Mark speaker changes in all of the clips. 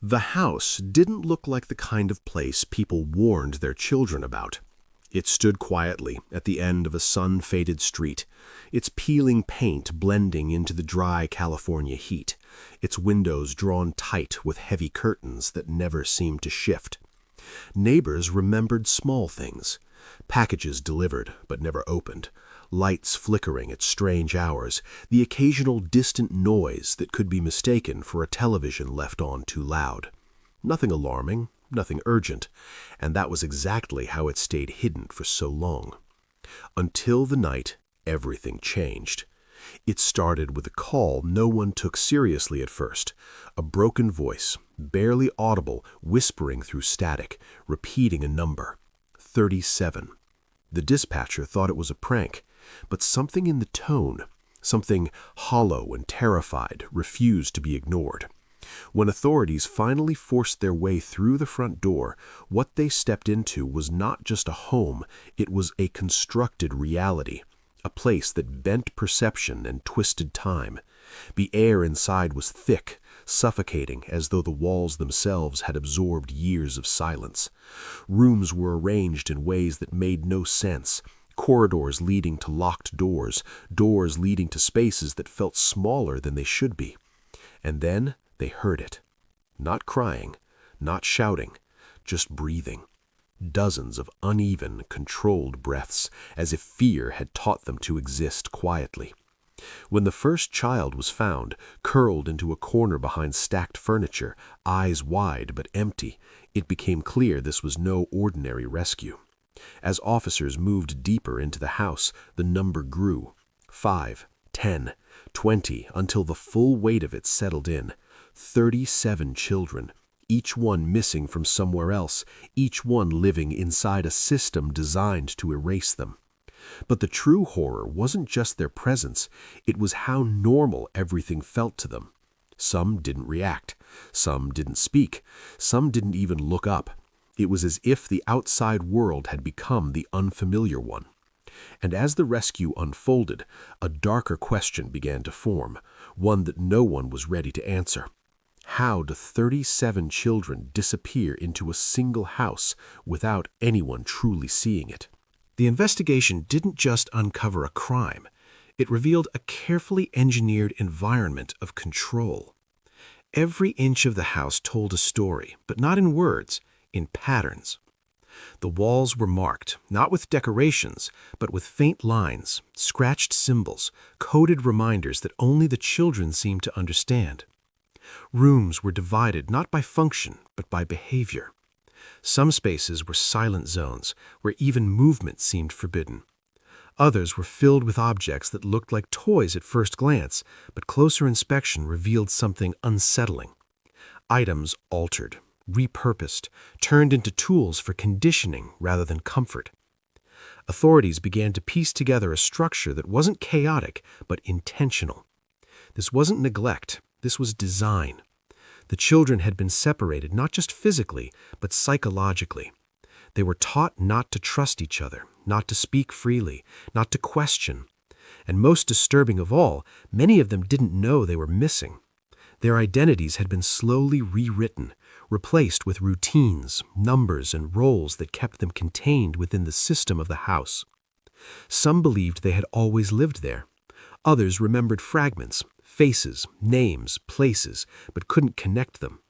Speaker 1: The house didn't look like the kind of place people warned their children about. It stood quietly at the end of a sun-faded street, its peeling paint blending into the dry California heat, its windows drawn tight with heavy curtains that never seemed to shift. Neighbors remembered small things: packages delivered but never opened, lights flickering at strange hours, the occasional distant noise that could be mistaken for a television left on too loud. Nothing alarming, nothing urgent, and that was exactly how it stayed hidden for so long. Until the night, everything changed. It started with a call no one took seriously at first, a broken voice, barely audible, whispering through static, repeating a number: 37. The dispatcher thought it was a prank, but something in the tone, something hollow and terrified, refused to be ignored. When authorities finally forced their way through the front door, what they stepped into was not just a home, it was a constructed reality, a place that bent perception and twisted time. The air inside was thick, suffocating, as though the walls themselves had absorbed years of silence. Rooms were arranged in ways that made no sense, corridors leading to locked doors, doors leading to spaces that felt smaller than they should be. And then they heard it. Not crying, not shouting, just breathing. Dozens of uneven, controlled breaths, as if fear had taught them to exist quietly. When the first child was found, curled into a corner behind stacked furniture, eyes wide but empty, it became clear this was no ordinary rescue. As officers moved deeper into the house, the number grew. 5, 10, 20, until the full weight of it settled in. 37 children, each one missing from somewhere else, each one living inside a system designed to erase them. But the true horror wasn't just their presence, it was how normal everything felt to them. Some didn't react, some didn't speak, some didn't even look up. It was as if the outside world had become the unfamiliar one. And as the rescue unfolded, a darker question began to form, one that no one was ready to answer. How do 37 children disappear into a single house without anyone truly seeing it? The investigation didn't just uncover a crime. It revealed a carefully engineered environment of control. Every inch of the house told a story, but not in words, in patterns. The walls were marked, not with decorations, but with faint lines, scratched symbols, coded reminders that only the children seemed to understand. Rooms were divided not by function, but by behavior. Some spaces were silent zones, where even movement seemed forbidden. Others were filled with objects that looked like toys at first glance, but closer inspection revealed something unsettling. Items altered, repurposed, turned into tools for conditioning rather than comfort. Authorities began to piece together a structure that wasn't chaotic, but intentional. This wasn't neglect, this was design. The children had been separated not just physically, but psychologically. They were taught not to trust each other, not to speak freely, not to question. And most disturbing of all, many of them didn't know they were missing. Their identities had been slowly rewritten, replaced with routines, numbers, and roles that kept them contained within the system of the house. Some believed they had always lived there. Others remembered fragments, faces, names, places, but couldn't connect them.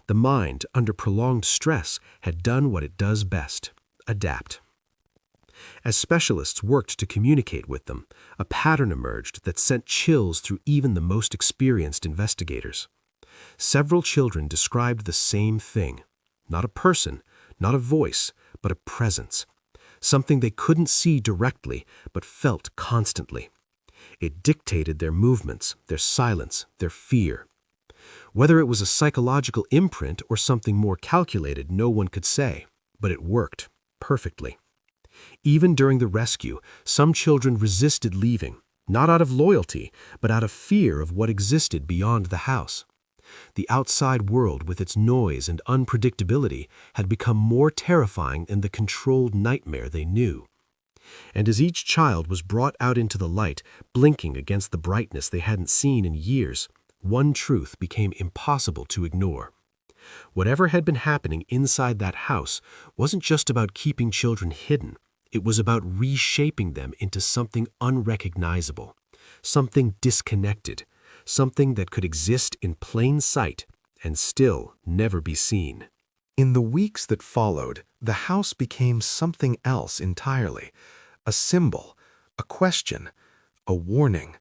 Speaker 1: The mind, under prolonged stress, had done what it does best: adapt. As specialists worked to communicate with them, a pattern emerged that sent chills through even the most experienced investigators. Several children described the same thing: not a person, not a voice, but a presence. Something they couldn't see directly, but felt constantly. It dictated their movements, their silence, their fear. Whether it was a psychological imprint or something more calculated, no one could say, but it worked perfectly. Even during the rescue, some children resisted leaving, not out of loyalty, but out of fear of what existed beyond the house. The outside world, with its noise and unpredictability, had become more terrifying than the controlled nightmare they knew. And as each child was brought out into the light, blinking against the brightness they hadn't seen in years, one truth became impossible to ignore. Whatever had been happening inside that house wasn't just about keeping children hidden. It was about reshaping them into something unrecognizable, something disconnected, something that could exist in plain sight and still never be seen.
Speaker 2: In the weeks that followed, the house became something else entirely. A symbol, a question, a warning.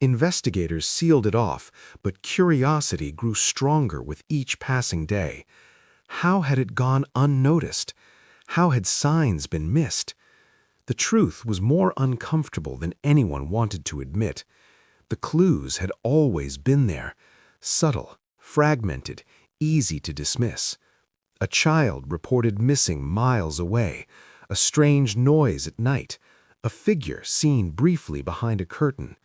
Speaker 2: Investigators sealed it off, but curiosity grew stronger with each passing day. How had it gone unnoticed? How had signs been missed? The truth was more uncomfortable than anyone wanted to admit. The clues had always been there, subtle, fragmented, easy to dismiss. A child reported missing miles away, a strange noise at night, a figure seen briefly behind a curtain.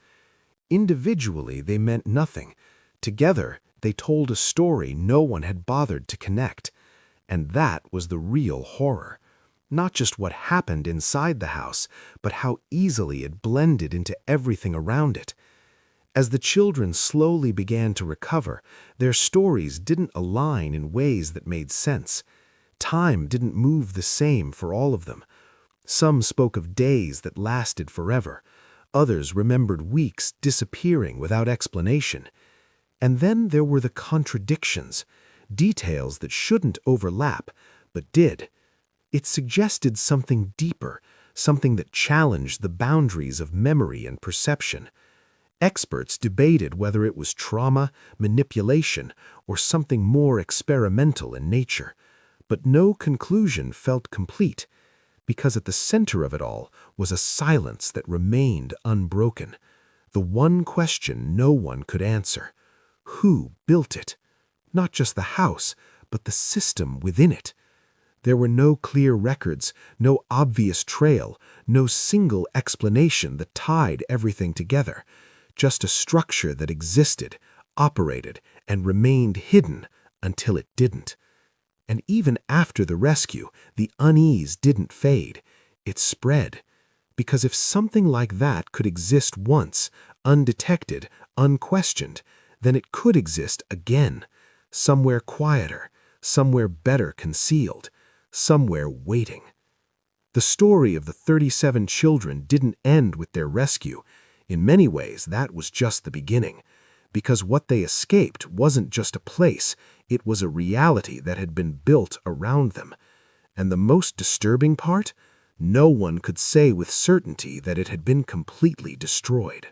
Speaker 2: Individually, they meant nothing. Together, they told a story no one had bothered to connect. And that was the real horror. Not just what happened inside the house, but how easily it blended into everything around it. As the children slowly began to recover, their stories didn't align in ways that made sense. Time didn't move the same for all of them. Some spoke of days that lasted forever. Others remembered weeks disappearing without explanation. And then there were the contradictions, details that shouldn't overlap, but did. It suggested something deeper, something that challenged the boundaries of memory and perception. Experts debated whether it was trauma, manipulation, or something more experimental in nature. But no conclusion felt complete, because at the center of it all was a silence that remained unbroken. The one question no one could answer. Who built it? Not just the house, but the system within it. There were no clear records, no obvious trail, no single explanation that tied everything together. Just a structure that existed, operated, and remained hidden until it didn't. And even after the rescue, the unease didn't fade. It spread. Because if something like that could exist once, undetected, unquestioned, then it could exist again, somewhere quieter, somewhere better concealed, somewhere waiting. The story of the 37 children didn't end with their rescue. In many ways, that was just the beginning, because what they escaped wasn't just a place, it was a reality that had been built around them. And the most disturbing part? No one could say with certainty that it had been completely destroyed.